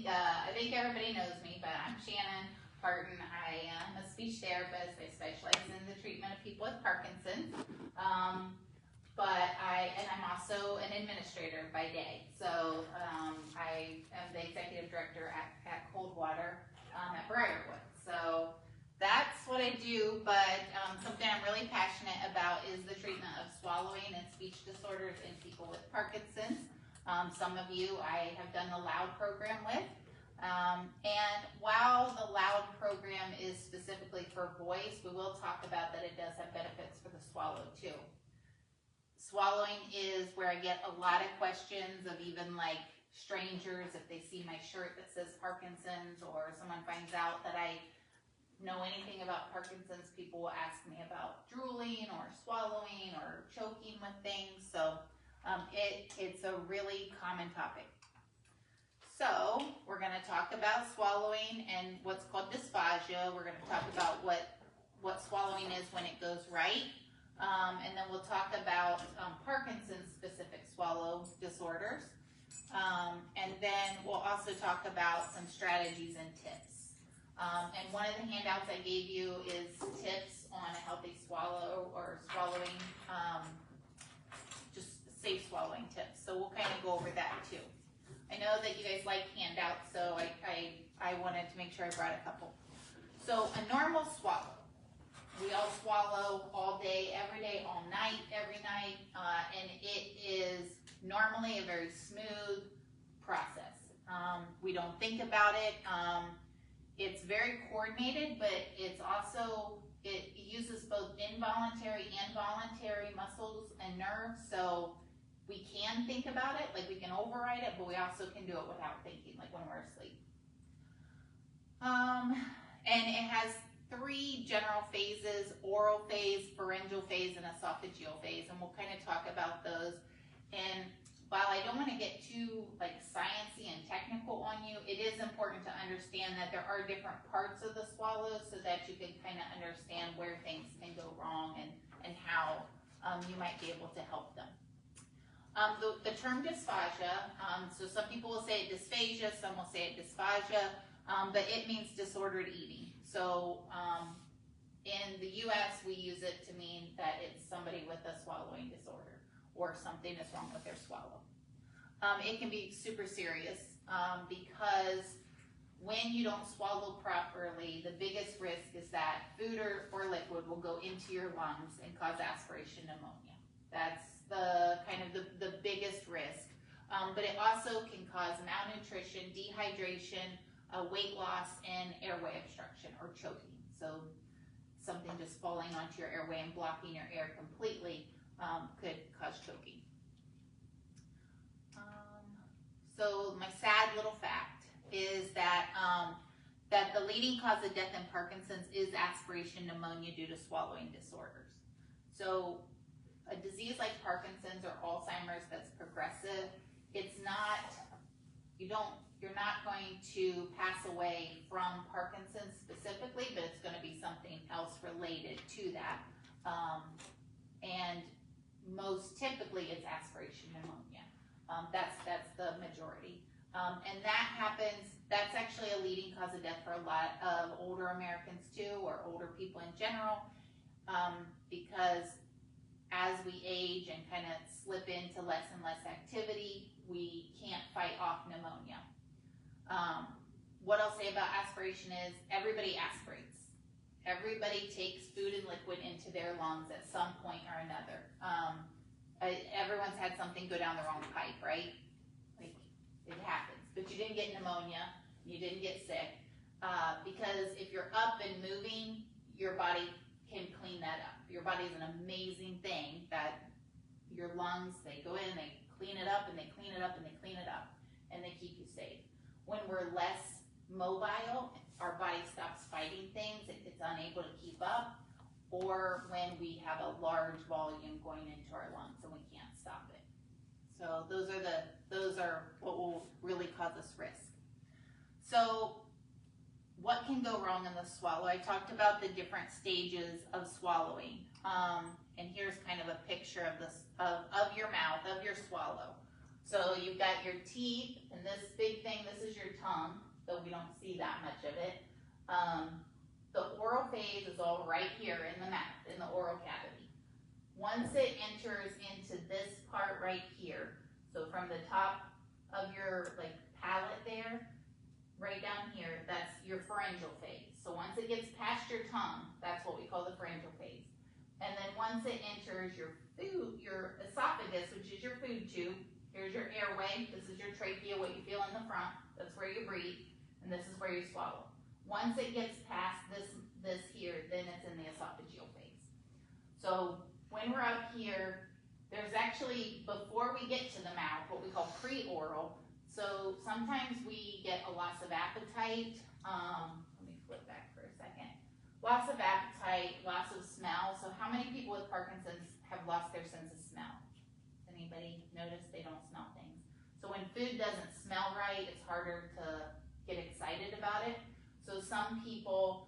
think everybody knows me, but I'm Shannon Parton. I am a speech therapist. I specialize in the treatment of people with Parkinson's. I'm also an administrator by day. So I am the executive director at Coldwater at Briarwood. So that's what I do, but something I'm really passionate about is the treatment of swallowing and speech disorders in people with Parkinson's. Some of you I have done the LOUD program with. And while the LOUD program is specifically for voice, we will talk about that it does have benefits for the swallow too. Swallowing is where I get a lot of questions of even like strangers, if they see my shirt that says Parkinson's, or someone finds out that I know anything about Parkinson's, people will ask me about drooling or swallowing or choking with things. So it's a really common topic. So we're going to talk about swallowing and what's called dysphagia. We're going to talk about what swallowing is when it goes right. And then we'll talk about Parkinson's specific swallow disorders. And then we'll also talk about some strategies and tips. And one of the handouts I gave you is tips on a healthy swallow or swallowing, just safe swallowing tips. So we'll kind of go over that too. I know that you guys like handouts, so I wanted to make sure I brought a couple. So a normal swallow. We all swallow all day, every day, all night, every night, and it is normally a very smooth process. We don't think about it. It's very coordinated, but it's also, it uses both involuntary and voluntary muscles and nerves, so we can think about it, like we can override it, but we also can do it without thinking, like when we're asleep. And it has 3 general phases: oral phase, pharyngeal phase, and esophageal phase, and we'll kind of talk about those. And while I don't want to get too like sciencey and technical on you, it is important to understand that there are different parts of the swallow so that you can kind of understand where things can go wrong and how you might be able to help them. The term dysphagia, so some people will say it dysphagia, some will say it dysphagia, but it means disordered eating. So in the US, we use it to mean that it's somebody with a swallowing disorder or something is wrong with their swallow. It can be super serious because when you don't swallow properly, the biggest risk is that food or liquid will go into your lungs and cause aspiration pneumonia. That's the kind of the biggest risk. But it also can cause malnutrition, dehydration, weight loss, and airway obstruction or choking. So something just falling onto your airway and blocking your air completely could cause choking. So my sad little fact is that that the leading cause of death in Parkinson's is aspiration pneumonia due to swallowing disorders. So a disease like Parkinson's or Alzheimer's that's progressive, it's not, you're not going to pass away from Parkinson's specifically, but it's going to be something else related to that. And most typically it's aspiration pneumonia. That's the majority. And that happens, that's actually a leading cause of death for a lot of older Americans too, or older people in general, because as we age and kind of slip into less and less activity, we can't fight off pneumonia. What I'll say about aspiration is everybody aspirates. Everybody takes food and liquid into their lungs at some point or another. Everyone's had something go down the wrong pipe, right? Like, it happens. But you didn't get pneumonia, you didn't get sick, because if you're up and moving, your body can clean that up. Your body is an amazing thing that your lungs, they go in, they clean it up, and they clean it up, and they clean it up, and they keep you safe. When we're less mobile, our body stops fighting things, it's unable to keep up, or when we have a large volume going into our lungs and we can't stop it. So those are what will really cause us risk. So what can go wrong in the swallow? I talked about the different stages of swallowing. And here's kind of a picture of this of your mouth, of your swallow. So you've got your teeth, and this big thing, this is your tongue, though we don't see that much of it. The oral phase is all right here in the mouth, in the oral cavity. Once it enters into this part right here, so from the top of your like palate there, right down here, that's your pharyngeal phase. So once it gets past your tongue, that's what we call the pharyngeal phase. And then once it enters your esophagus, which is your food tube, here's your airway, this is your trachea, what you feel in the front, that's where you breathe, and this is where you swallow. Once it gets past this here, then it's in the esophageal phase. So when we're up here, there's actually, before we get to the mouth, what we call pre-oral. So sometimes we get a loss of appetite. Let me flip back for a second. Loss of appetite, loss of smell. So how many people with Parkinson's have lost their sense of smell? Anybody notice they don't smell things? So when food doesn't smell right, it's harder to get excited about it. So some people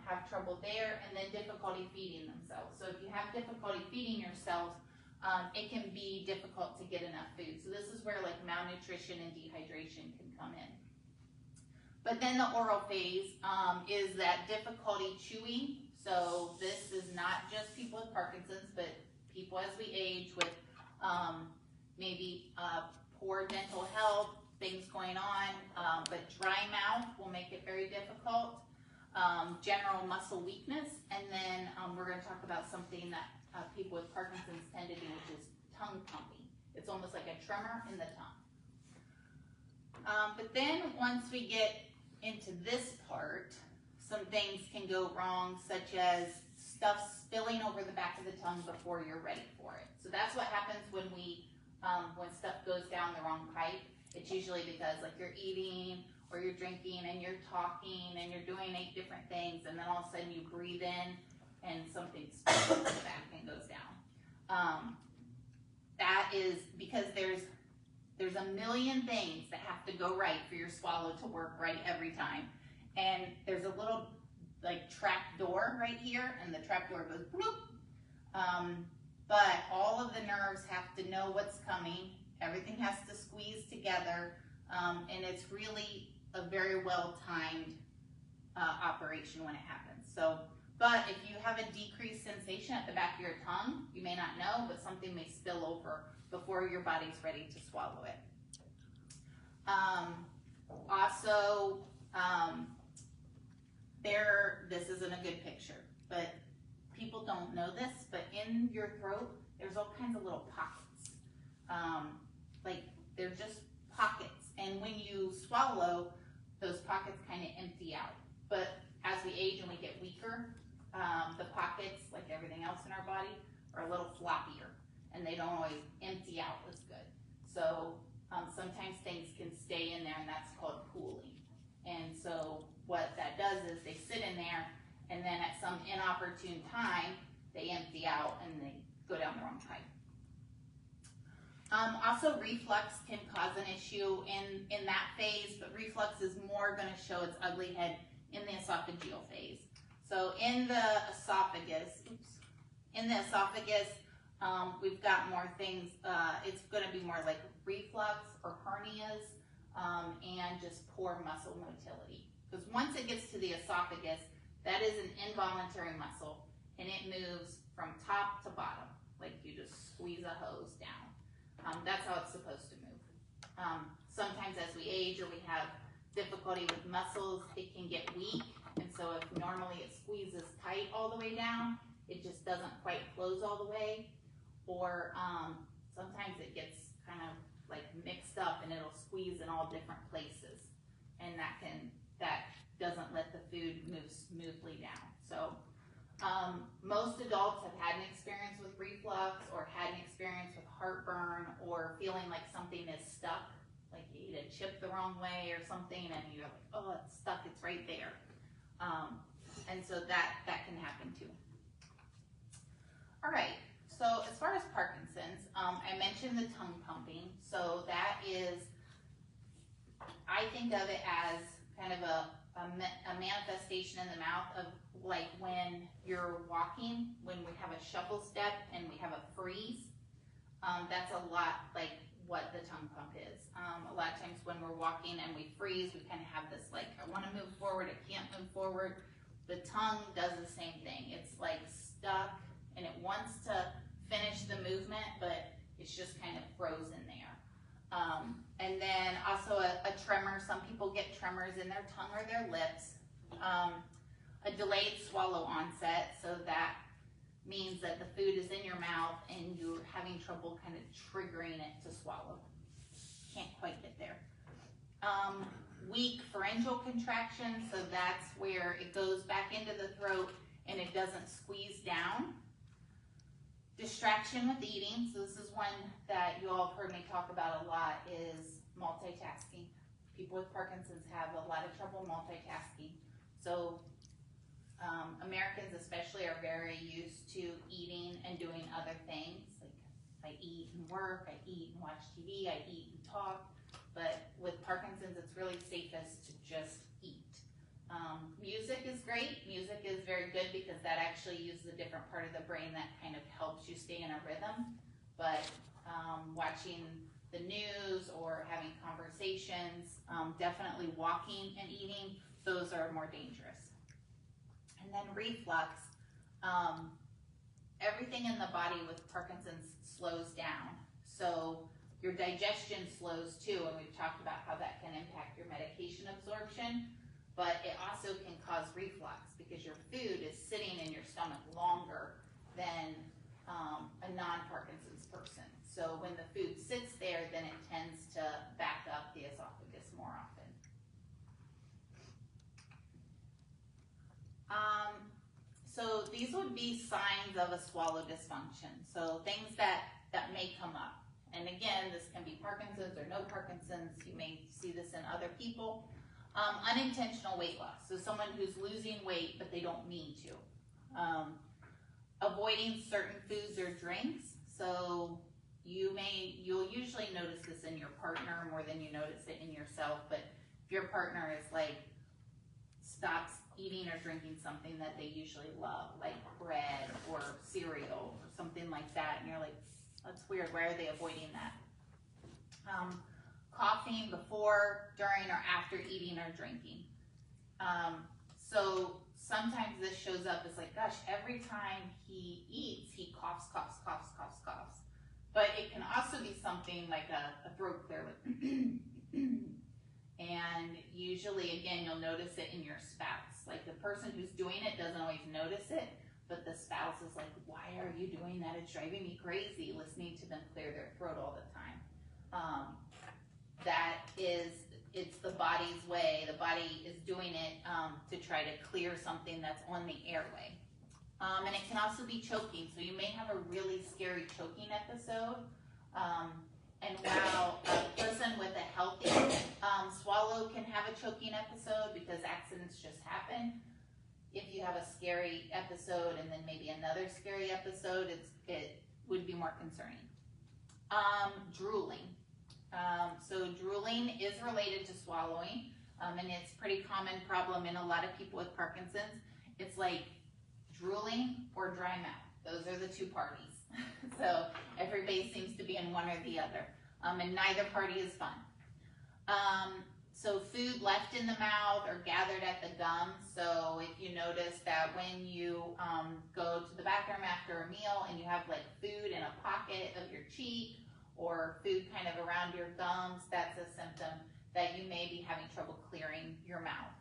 have trouble there, and then difficulty feeding themselves. So if you have difficulty feeding yourself, it can be difficult to get enough food. So this is where like malnutrition and dehydration can come in. But then the oral phase is that difficulty chewing. So this is not just people with Parkinson's, but people as we age with maybe poor dental health, things going on, but dry mouth will make it very difficult. General muscle weakness, and then we're going to talk about something that people with Parkinson's tend to do, which is tongue pumping. It's almost like a tremor in the tongue. But then once we get into this part, some things can go wrong, such as stuff spilling over the back of the tongue before you're ready for it. So that's what happens when when stuff goes down the wrong pipe. It's usually because like you're eating or you're drinking and you're talking and you're doing 8 different things, and then all of a sudden you breathe in and something spills in the back and goes down. That is because there's a million things that have to go right for your swallow to work right every time. And there's a little like trap door right here, and the trap door goes bloop. But all of the nerves have to know what's coming. Everything has to squeeze together, and it's really a very well-timed operation when it happens. So, but if you have a decreased sensation at the back of your tongue, you may not know, but something may spill over before your body's ready to swallow it. This isn't a good picture, but people don't know this, but in your throat, there's all kinds of little pockets. Like they're just pockets, and when you swallow, those pockets kind of empty out. But as we age and we get weaker, the pockets, like everything else in our body, are a little floppier, and they don't always empty out as good. So sometimes things can stay in there, and that's called pooling. And so what that does is they sit in there, and then at some inopportune time, they empty out and they go down the wrong pipe. Also, reflux can cause an issue in that phase, but reflux is more going to show its ugly head in the esophageal phase. So in the esophagus, we've got more things. It's going to be more like reflux or hernias and just poor muscle motility. Because once it gets to the esophagus, that is an involuntary muscle, and it moves from top to bottom, like you just squeeze a hose down. That's how it's supposed to move. Sometimes as we age or we have difficulty with muscles, it can get weak, and so if normally it squeezes tight all the way down, it just doesn't quite close all the way, or sometimes it gets kind of like mixed up and it'll squeeze in all different places, and that doesn't let the food move smoothly down. So most adults have had an experience with reflux or had an experience with heartburn or feeling like something is stuck, like you eat a chip the wrong way or something and you're like, oh, it's stuck, it's right there. And so that can happen too. All right, so as far as Parkinson's, I mentioned the tongue pumping. So that is, I think of it as kind of a manifestation in the mouth of like when you're walking, when we have a shuffle step and we have a freeze. That's a lot like what the tongue pump is. A lot of times when we're walking and we freeze, we kind of have this like, I want to move forward, I can't move forward. The tongue does the same thing. It's like stuck and it wants to finish the movement, but it's just kind of frozen there. And then also a tremor. Some people get tremors in their tongue or their lips. A delayed swallow onset, so that means that the food is in your mouth and you're having trouble kind of triggering it to swallow. Can't quite get there. Weak pharyngeal contraction, so that's where it goes back into the throat and it doesn't squeeze down. Distraction with eating, so this is one that you all have heard me talk about a lot, is multitasking. People with Parkinson's have a lot of trouble multitasking. So Americans especially are very used to eating and doing other things. Like I eat and work, I eat and watch TV, I eat and talk. But with Parkinson's, it's really safest to just eat. Music is great. Music is very good because that actually uses a different part of the brain that kind of helps you stay in a rhythm. But watching the news or having conversations, definitely walking and eating, those are more dangerous. And then reflux. Everything in the body with Parkinson's slows down. So your digestion slows too, and we've talked about how that can impact your medication absorption. But it also can cause reflux because your food is sitting in your stomach longer than a non-Parkinson's person. So when the food sits there, then it tends to back up the esophagus more often. So these would be signs of a swallow dysfunction. So things that may come up. And again, this can be Parkinson's or no Parkinson's. You may see this in other people. Unintentional weight loss. So someone who's losing weight, but they don't mean to. Avoiding certain foods or drinks. So you'll usually notice this in your partner more than you notice it in yourself. But if your partner is like, stops eating or drinking something that they usually love, like bread or cereal or something like that, and you're like, that's weird, why are they avoiding that? Coughing before, during, or after eating or drinking. So sometimes this shows up as like, gosh, every time he eats, he coughs. But it can also be something like a throat clear, like and usually, again, you'll notice it in your spouse. Like the person who's doing it doesn't always notice it, but the spouse is like, why are you doing that? It's driving me crazy listening to them clear their throat all the time. It's the body's way. The body is doing it to try to clear something that's on the airway. And it can also be choking. So you may have a really scary choking episode. And while a person with a healthy swallow can have a choking episode because accidents just happen, if you have a scary episode and then maybe another scary episode, it would be more concerning. Drooling. So drooling is related to swallowing, and it's a pretty common problem in a lot of people with Parkinson's. It's like drooling or dry mouth. Those are the two parties. So everybody seems to be in one or the other, and neither party is fun. So food left in the mouth or gathered at the gums. So if you notice that when you go to the bathroom after a meal and you have like food in a pocket of your cheek or food kind of around your gums, that's a symptom that you may be having trouble clearing your mouth.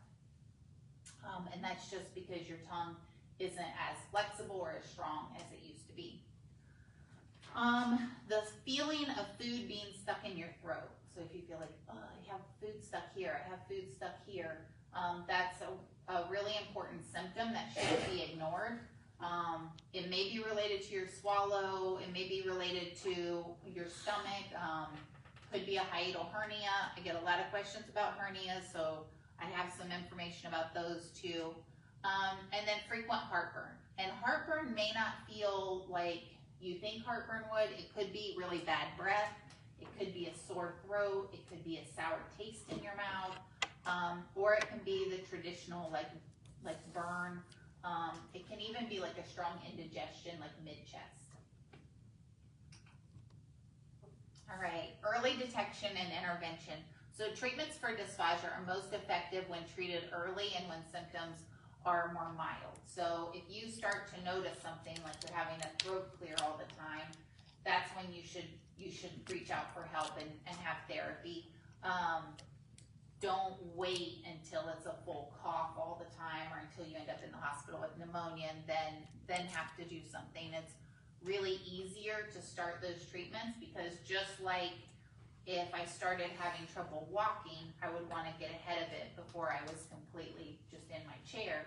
And that's just because your tongue isn't as flexible or as strong as it used to be. The feeling of food being stuck in your throat. So if you feel like, oh, I have food stuck here, I have food stuck here, that's a really important symptom that shouldn't be ignored. It may be related to your swallow, it may be related to your stomach, could be a hiatal hernia. I get a lot of questions about hernias, so I have some information about those too. And then frequent heartburn. And heartburn may not feel like you think heartburn would. It could be really bad breath. It could be a sore throat. It could be a sour taste in your mouth. Or it can be the traditional like burn. It can even be like a strong indigestion, like mid-chest. All right, early detection and intervention. So treatments for dysphagia are most effective when treated early and when symptoms are more mild. So if you start to notice something like you're having a throat clear all the time, that's when you should reach out for help and have therapy. Don't wait until it's a full cough all the time or until you end up in the hospital with pneumonia and then have to do something. It's really easier to start those treatments because just like if I started having trouble walking, I would want to get ahead of it before I was completely just in my chair.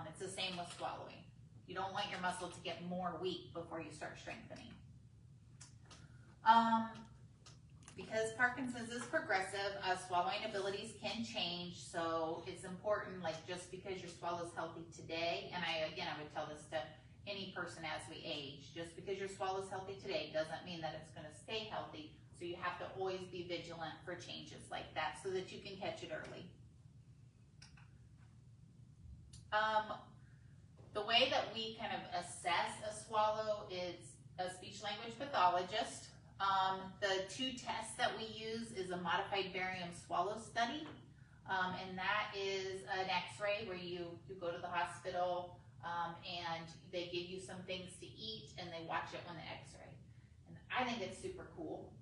It's the same with swallowing. You don't want your muscle to get more weak before you start strengthening. Because Parkinson's is progressive, swallowing abilities can change, so it's important, like just because your swallow's healthy today, and I would tell this to any person as we age, just because your swallow's healthy today doesn't mean that it's going to stay healthy, so you have to always be vigilant for changes like that so that you can catch it early. The way that we kind of assess a swallow is a speech language pathologist. The two tests that we use is a modified barium swallow study, and that is an x-ray where you go to the hospital and they give you some things to eat and they watch it on the x-ray. And I think it's super cool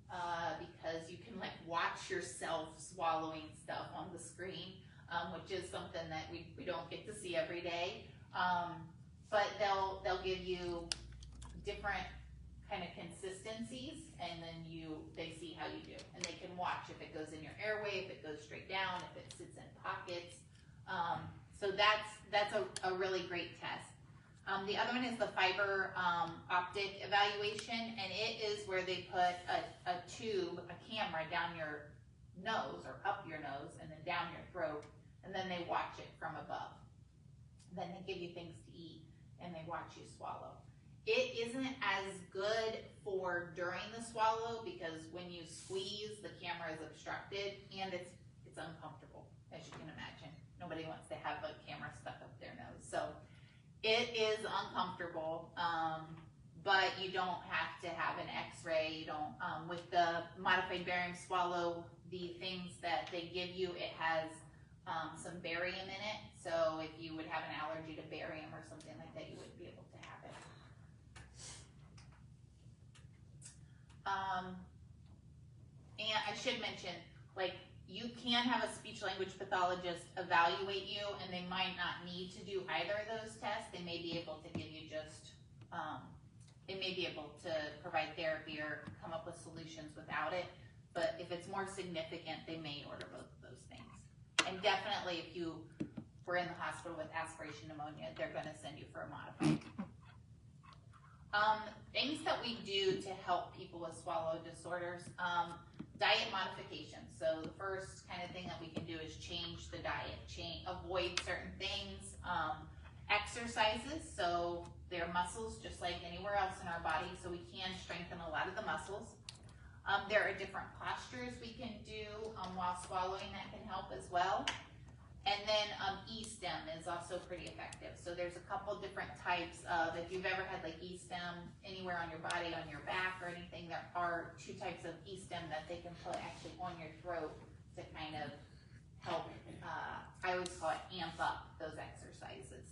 because you can like watch yourself swallowing stuff on the screen, which is something that we don't get to see every day. But they'll give you different kind of consistencies, and then they see how you do, and they can watch if it goes in your airway, if it goes straight down, if it sits in pockets. So that's a really great test. The other one is the fiber optic evaluation, and it is where they put a tube, a camera down your nose or up your nose and then down your throat, and then they watch it from above. Then they give you things to eat and they watch you swallow. It isn't as good for during the swallow because when you squeeze, the camera is obstructed and it's uncomfortable, as you can imagine. Nobody wants to have a camera stuck up their nose. So it is uncomfortable, but you don't have to have an x-ray. You don't, with the modified barium swallow, the things that they give you, it has some barium in it. So if you would have an allergy to barium or something like that, you wouldn't be able to have it. And I should mention, like, you can have a speech language pathologist evaluate you, and they might not need to do either of those tests. They may be able to give you just, they may be able to provide therapy or come up with solutions without it. But if it's more significant, they may order both of those things. And definitely if you were in the hospital with aspiration pneumonia, they're going to send you for a modified. Things that we do to help people with swallow disorders, diet modifications. So the first kind of thing that we can do is change the diet, avoid certain things. Exercises, so they're muscles just like anywhere else in our body, so we can strengthen a lot of the muscles. There are different postures we can do while swallowing that can help as well. And then E-stem is also pretty effective. So there's a couple different types of, if you've ever had like E-stem anywhere on your body, on your back or anything, there are two types of E-stem that they can put actually on your throat to kind of help, I always call it amp up those exercises.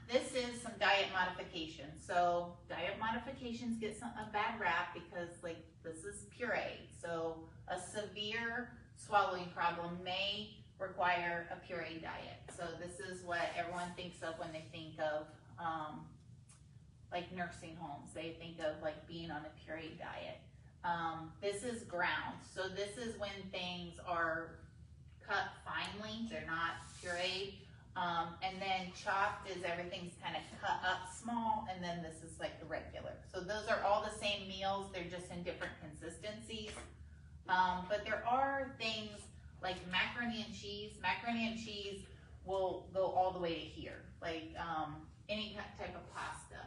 This is some diet modifications. So diet modifications get a bad rap because like this is puree. So a severe swallowing problem may require a puree diet. So this is what everyone thinks of when they think of like nursing homes. They think of like being on a puree diet. This is ground. So this is when things are cut finely. They're not pureed. And then chopped is everything's kind of cut up small, and then this is like the regular. So those are all the same meals, they're just in different consistencies. But there are things like macaroni and cheese. Macaroni and cheese will go all the way to here, like any type of pasta.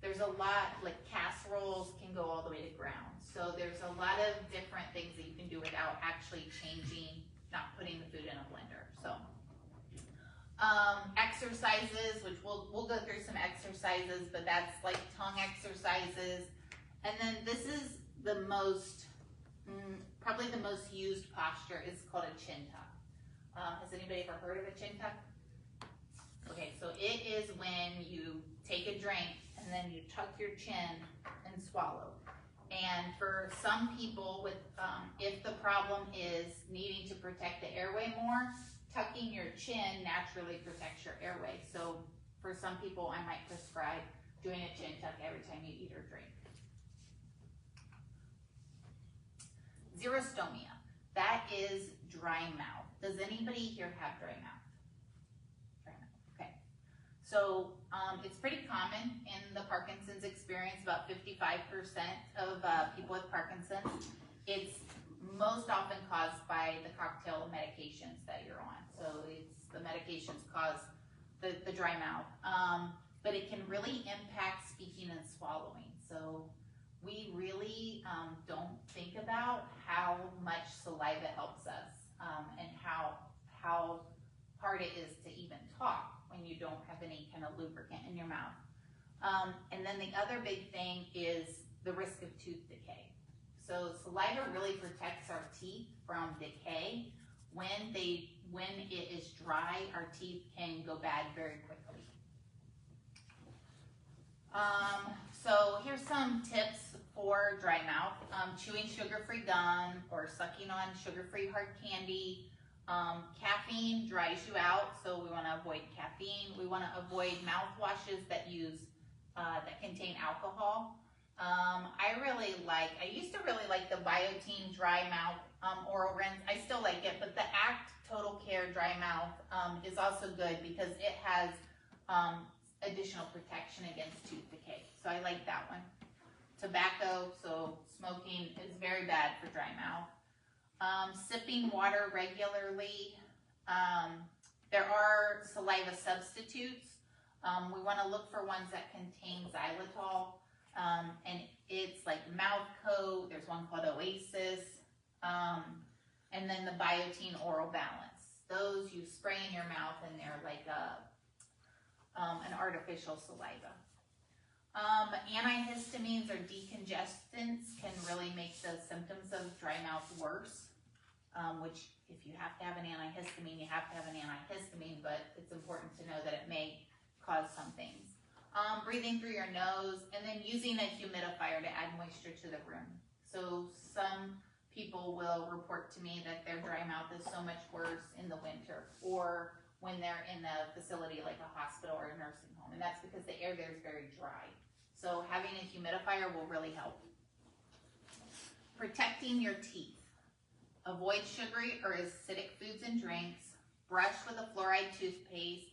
There's a lot, like casseroles can go all the way to ground. So there's a lot of different things that you can do without actually changing, not putting the food in a blender. So Exercises, which we'll go through some exercises, but that's like tongue exercises. And then this is the most, probably the most used posture is called a chin tuck. Has anybody ever heard of a chin tuck? Okay, so it is when you take a drink and then you tuck your chin and swallow. And for some people with, if the problem is needing to protect the airway more, tucking your chin naturally protects your airway. So for some people, I might prescribe doing a chin tuck every time you eat or drink. Xerostomia, that is dry mouth. Does anybody here have dry mouth? Dry mouth, okay. So it's pretty common in the Parkinson's experience, about 55% of people with Parkinson's. It's most often caused by the cocktail of medications that you're on. So it's the medications cause the dry mouth. But it can really impact speaking and swallowing. So we really don't think about how much saliva helps us and how hard it is to even talk when you don't have any kind of lubricant in your mouth. And then the other big thing is the risk of tooth decay. So saliva really protects our teeth from decay. When it is dry, our teeth can go bad very quickly. So here's some tips for dry mouth. Chewing sugar-free gum or sucking on sugar-free hard candy. Caffeine dries you out, so we want to avoid caffeine. We want to avoid mouthwashes that contain alcohol. I used to really like the Biotene Dry Mouth oral rinse. I still like it, but the Act Total Care Dry Mouth is also good because it has additional protection against tooth decay. So I like that one. Tobacco, so smoking is very bad for dry mouth. Sipping water regularly. There are saliva substitutes. We want to look for ones that contain xylitol. And it's like Mouth Coat, there's one called Oasis, and then the Biotene Oral Balance. Those you spray in your mouth and they're like an artificial saliva. Antihistamines or decongestants can really make the symptoms of dry mouth worse, which if you have to have an antihistamine, you have to have an antihistamine, but it's important to know that it may cause some things. Breathing through your nose, and then using a humidifier to add moisture to the room. So some people will report to me that their dry mouth is so much worse in the winter or when they're in a facility like a hospital or a nursing home, and that's because the air there is very dry. So having a humidifier will really help. Protecting your teeth. Avoid sugary or acidic foods and drinks. Brush with a fluoride toothpaste.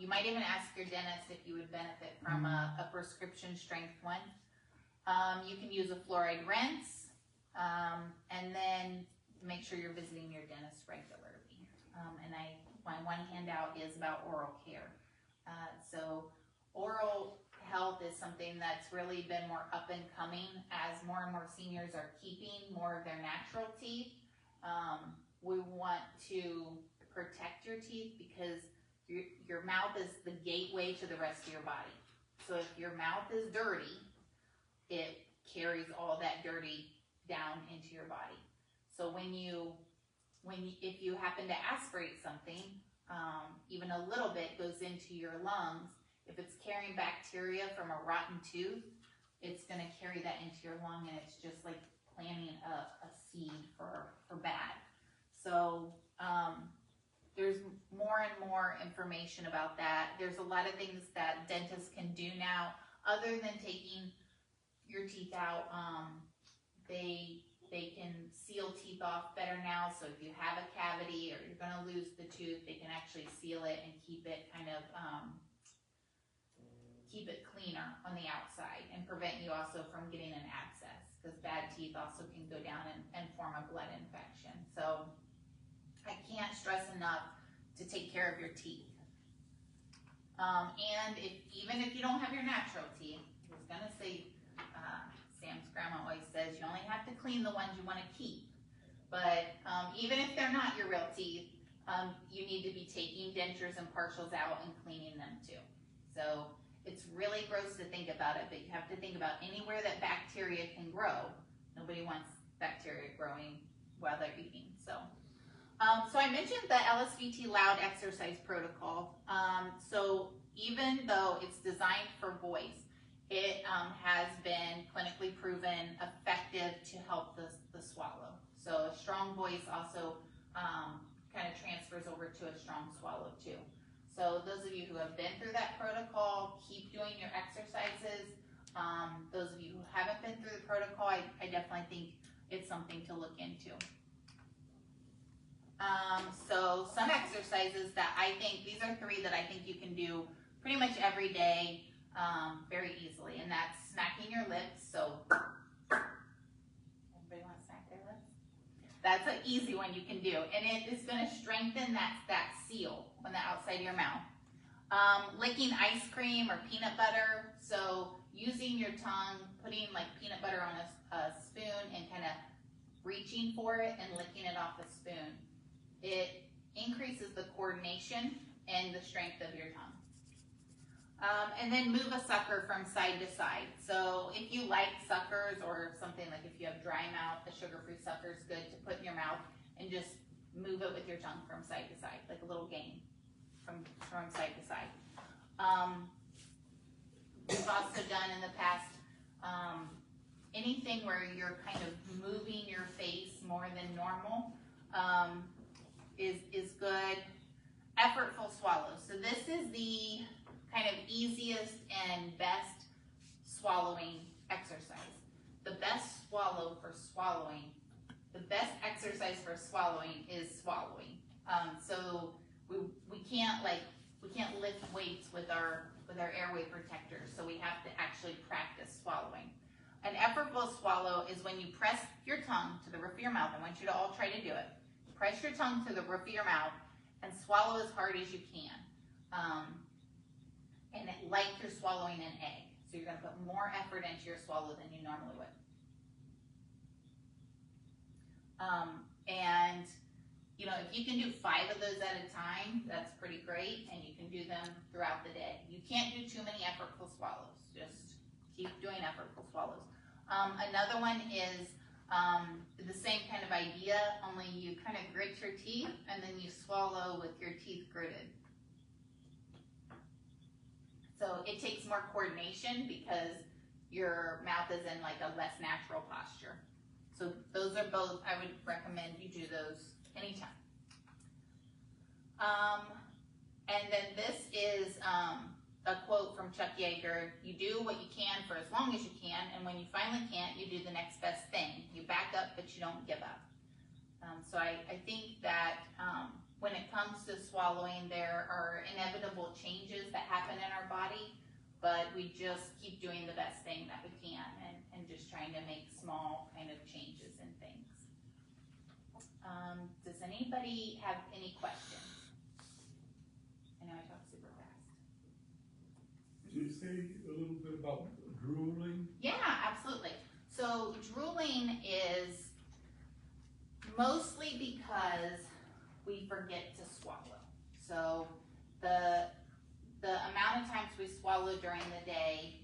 You might even ask your dentist if you would benefit from a prescription strength one. You can use a fluoride rinse, and then make sure you're visiting your dentist regularly. And my one handout is about oral care. So oral health is something that's really been more up and coming as more and more seniors are keeping more of their natural teeth. We want to protect your teeth because your mouth is the gateway to the rest of your body. So if your mouth is dirty, it carries all that dirty down into your body. So if you happen to aspirate something, even a little bit goes into your lungs. If it's carrying bacteria from a rotten tooth, it's going to carry that into your lung, and it's just like planting a seed for bad. So there's more and more information about that. There's a lot of things that dentists can do now other than taking your teeth out. They can seal teeth off better now. So if you have a cavity or you're going to lose the tooth, they can actually seal it and keep it kind of keep it cleaner on the outside and prevent you also from getting an abscess, because bad teeth also can go down and form a blood infection. So I can't stress enough to take care of your teeth. And even if you don't have your natural teeth, I was gonna say, Sam's grandma always says you only have to clean the ones you want to keep. But even if they're not your real teeth, you need to be taking dentures and partials out and cleaning them too. So it's really gross to think about it, but you have to think about anywhere that bacteria can grow. Nobody wants bacteria growing while they're eating. So I mentioned the LSVT Loud exercise protocol. So even though it's designed for voice, it has been clinically proven effective to help the swallow. So a strong voice also kind of transfers over to a strong swallow too. So those of you who have been through that protocol, keep doing your exercises. Those of you who haven't been through the protocol, I definitely think it's something to look into. So some exercises that I think, these are 3 that I think you can do pretty much every day very easily, and that's smacking your lips. So everybody want to smack their lips? That's an easy one you can do, and it is going to strengthen that seal on the outside of your mouth. Licking ice cream or peanut butter, so using your tongue, putting like peanut butter on a spoon and kind of reaching for it and licking it off the spoon. It increases the coordination and the strength of your tongue. And then move a sucker from side to side. So if you like suckers or something, like if you have dry mouth, a sugar-free sucker is good to put in your mouth and just move it with your tongue from side to side, like a little game from side to side. We've also done in the past anything where you're kind of moving your face more than normal is good. Effortful swallows. So this is the kind of easiest and best swallowing exercise. The best swallow for swallowing, the best exercise for swallowing is swallowing. So we can't lift weights with our airway protectors, so we have to actually practice swallowing. An effortful swallow is when you press your tongue to the roof of your mouth. I want you to all try to do it. Press your tongue to the roof of your mouth and swallow as hard as you can. And like you're swallowing an egg. So you're going to put more effort into your swallow than you normally would. And if you can do 5 of those at a time, that's pretty great, and you can do them throughout the day. You can't do too many effortful swallows. Just keep doing effortful swallows. Another one is the same kind of idea, only you kind of grit your teeth and then you swallow with your teeth gritted. So it takes more coordination because your mouth is in like a less natural posture. So those are both, I would recommend you do those anytime. And then this is a quote from Chuck Yeager: you do what you can for as long as you can, and when you finally can't, you do the next best thing. You back up, but you don't give up. So I think that when it comes to swallowing, there are inevitable changes that happen in our body, but we just keep doing the best thing that we can and just trying to make small kind of changes in things. Does anybody have any questions? I know I talk super fast. Can you say a little bit about drooling? Yeah, absolutely. So drooling is mostly because we forget to swallow. So the amount of times we swallow during the day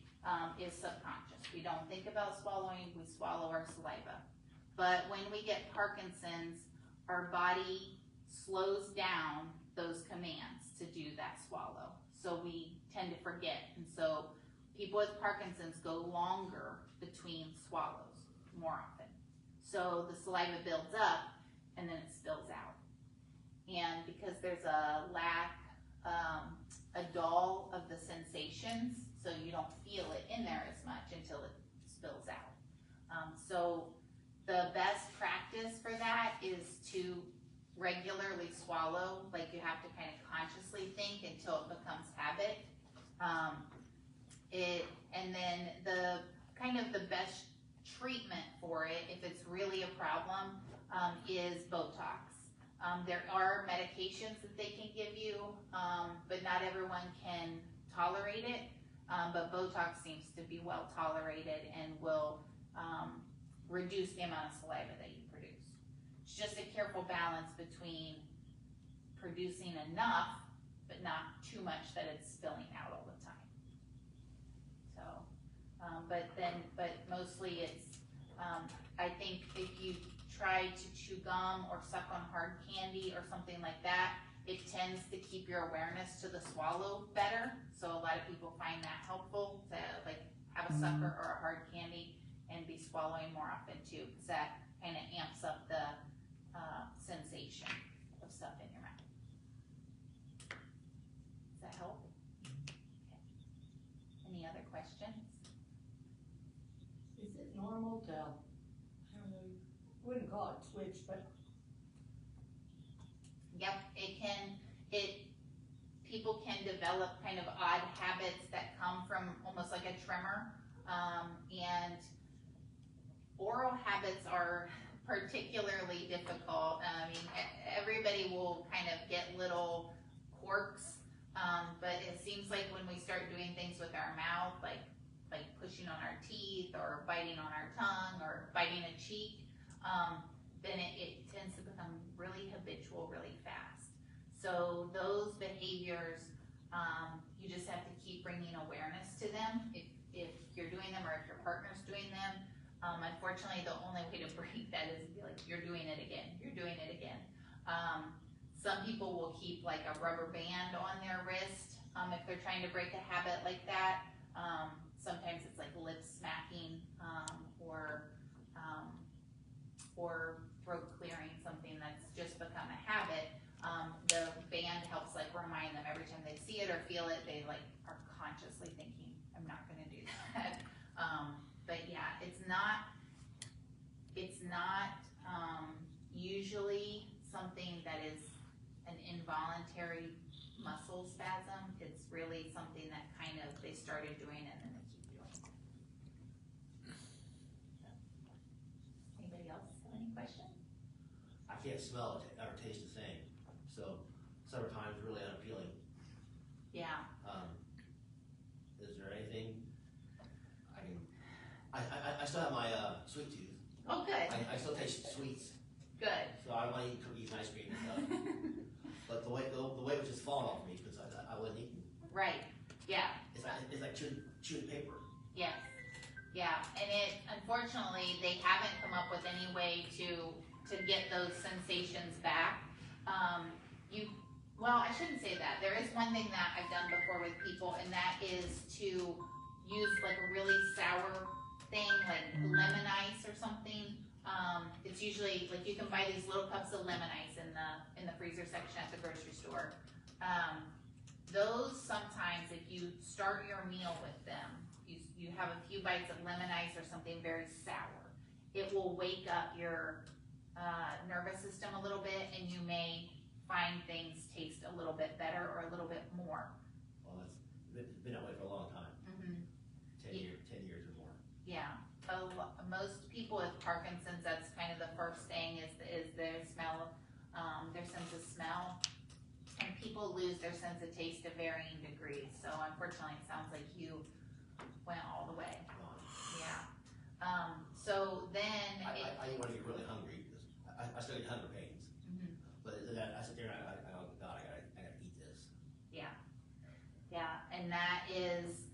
is subconscious. We don't think about swallowing, we swallow our saliva. But when we get Parkinson's, our body slows down those commands to do that swallow. So we tend to forget. And so people with Parkinson's go longer between swallows more often. So the saliva builds up and then it spills out. And because there's a lack, a dull of the sensations, so you don't feel it in there as much until it spills out. So the best practice for that is to regularly swallow, like you have to kind of consciously think until it becomes habit. And then the kind of the best treatment for it, if it's really a problem, is Botox. There are medications that they can give you, but not everyone can tolerate it. But Botox seems to be well tolerated and will reduce the amount of saliva that you produce. It's just a careful balance between producing enough, but not too much that it's spilling out all the time. So, but mostly it's, I think if you try to chew gum or suck on hard candy or something like that, it tends to keep your awareness to the swallow better. So a lot of people find that helpful to like have a sucker or a hard candy and be swallowing more often too, because that kind of amps up the sensation of stuff in your mouth. Does that help? Okay. Any other questions? Is it normal to, I don't know, wouldn't call it switch, but Yep, people can develop kind of odd habits that come from almost like a tremor. And oral habits are particularly difficult. I mean, everybody will kind of get little quirks, but it seems like when we start doing things with our mouth, like pushing on our teeth or biting on our tongue or biting a cheek, then it tends to become really habitual really fast. So those behaviors, you just have to keep bringing awareness to them if you're doing them or if your partner's doing them. Unfortunately, the only way to break that is to be like, you're doing it again, you're doing it again. Some people will keep like a rubber band on their wrist if they're trying to break a habit like that. Sometimes it's like lip smacking or throat clearing, something that's just become a habit. The band helps like remind them every time they see it or feel it, they like are consciously thinking, I'm not gonna do that. But yeah, it's not usually something that is an involuntary muscle spasm. It's really something that kind of they started doing and then they keep doing. Anybody else have any questions? I can't smell it or taste the same, so summertime is really unappealing. Yeah. Is there anything I still have my sweet tooth. Oh, good. I still taste sweets, Good. so I don't want to eat cookies and ice cream and stuff. But the weight was just falling off me because I wasn't eating. Right. Yeah. It's like chewing paper. Yes. Yeah. And unfortunately they haven't come up with any way to get those sensations back. Well, I shouldn't say that. There is one thing that I've done before with people, and that is to use like a really sour thing, like lemon ice or something. It's usually like you can buy these little cups of lemon ice in the freezer section at the grocery store. Those sometimes, if you start your meal with them, you have a few bites of lemon ice or something very sour, it will wake up your nervous system a little bit, and you may find things taste a little bit better or a little bit more. Well, it's been that way for a long time. Mm-hmm. 10 years or more. Yeah. Most people with Parkinson's, that's kind of the first thing is their smell, their sense of smell. And people lose their sense of taste to varying degrees. So unfortunately, it sounds like you went all the way. Yeah. So then I want to get really hungry because I still get hunger pains. Mhm. But I sit there and I go, God, I gotta eat this. Yeah, and that is,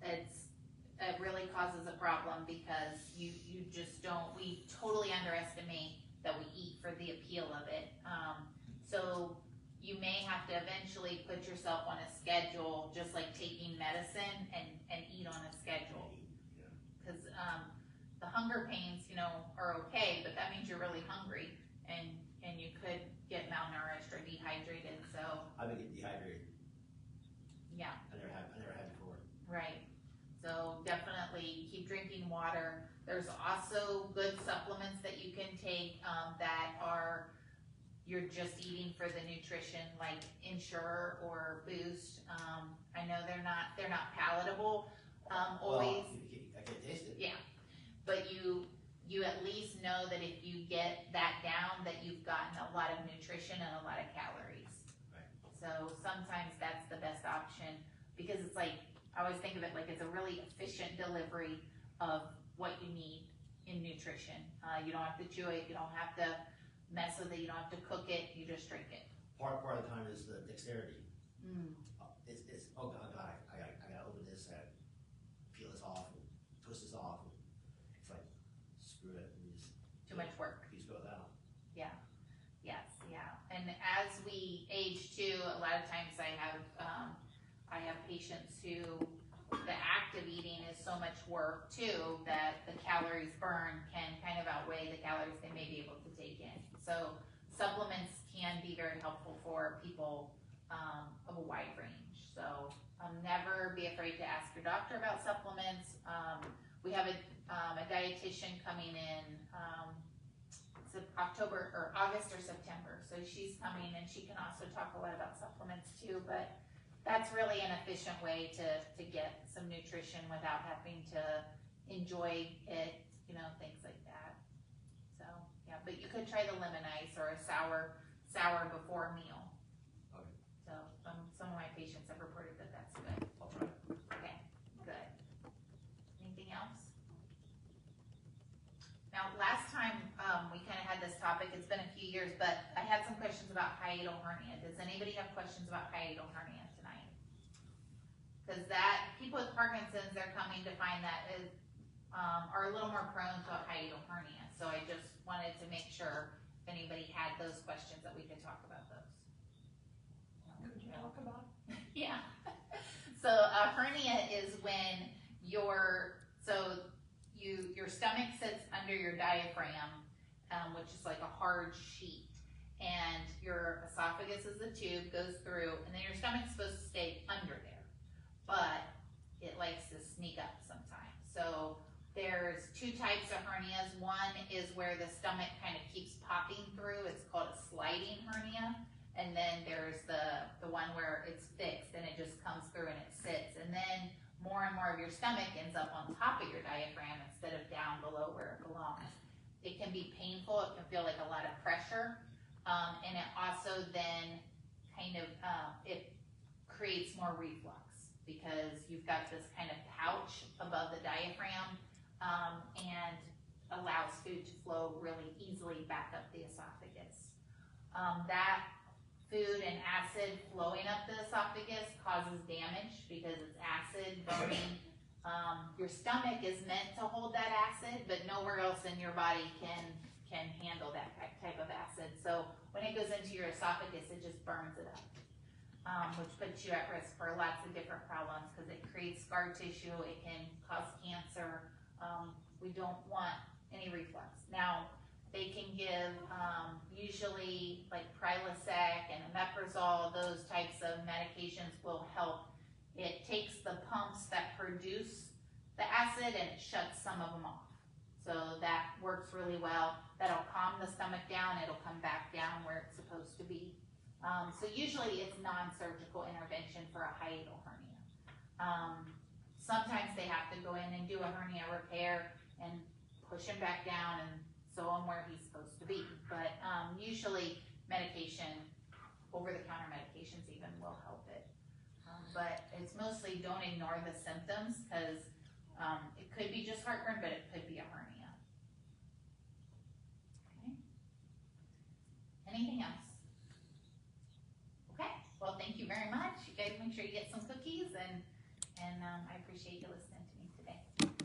it really causes a problem because you just don't, we totally underestimate that we eat for the appeal of it. So you may have to eventually put yourself on a schedule, just like taking medicine and eat on a schedule. Because the hunger pains, are okay, but that means you're really hungry and you could get malnourished or dehydrated, so. I've been getting dehydrated. Yeah. I never had before. Right. So definitely keep drinking water. There's also good supplements that you can take that are, you're just eating for the nutrition, like Ensure or Boost. I know they're not palatable always. Well, I can't taste it. Yeah, but you at least know that if you get that down, that you've gotten a lot of nutrition and a lot of calories. Right. So sometimes that's the best option because it's like, I always think of it like it's a really efficient delivery of what you need in nutrition. You don't have to chew it, you don't have to mess with it, you don't have to cook it, you just drink it. Part of the time is the dexterity. Mm. It's oh god, I gotta open this and peel this off and twist this off. And it's like, screw it. You just, Too much work. You just go down. Yeah, yes, yeah. And as we age too, a lot of times I have patients who, the act of eating is so much work too, that the calories burned can kind of outweigh the calories they may be able to take in. So supplements can be very helpful for people of a wide range. So never be afraid to ask your doctor about supplements. We have a dietitian coming in, October or August or September. So she's coming and she can also talk a lot about supplements too, but that's really an efficient way to get some nutrition without having to enjoy it, you know, things like that. So yeah, but you could try the lemon ice or a sour before a meal. Okay. So some of my patients have reported that that's good. I'll try. Okay, good. Anything else? Now, last time we kind of had this topic, it's been a few years, but I had some questions about hiatal hernia. Does anybody have questions about hiatal hernia tonight? Because people with Parkinson's, they're coming to find that are a little more prone to a hiatal hernia. So I just wanted to make sure if anybody had those questions that we could talk about those. Could you talk about? Yeah. So a hernia is when your stomach sits under your diaphragm, which is like a hard sheet, and your esophagus is the tube, goes through, and then your stomach's supposed to stay under there, but it likes to sneak up sometimes. So there's two types of hernias. One is where the stomach kind of keeps popping through. It's called a sliding hernia. And then there's the one where it's fixed and it just comes through and it sits. And then more and more of your stomach ends up on top of your diaphragm instead of down below where it belongs. It can be painful. It can feel like a lot of pressure. And it also then kind of, it creates more reflux because you've got this kind of pouch above the diaphragm and allows food to flow really easily back up the esophagus. That food and acid flowing up the esophagus causes damage because it's acid burning. Your stomach is meant to hold that acid, but nowhere else in your body can handle that type of acid. So when it goes into your esophagus, it just burns it up, which puts you at risk for lots of different problems because it creates scar tissue. It can cause cancer. We don't want any reflux. Now, they can give usually like Prilosec and omeprazole, those types of medications will help. It takes the pumps that produce the acid and it shuts some of them off. So that works really well. That'll calm the stomach down. It'll come back down where it's supposed to be. So usually it's non-surgical intervention for a hiatal hernia. Sometimes they have to go in and do a hernia repair and push him back down and sew him where he's supposed to be. But usually medication, over-the-counter medications even will help it. But it's mostly don't ignore the symptoms because it could be just heartburn, but it could be a hernia. Okay. Anything else? Okay. Well, thank you very much. You guys make sure you get some cookies and I appreciate you listening to me today.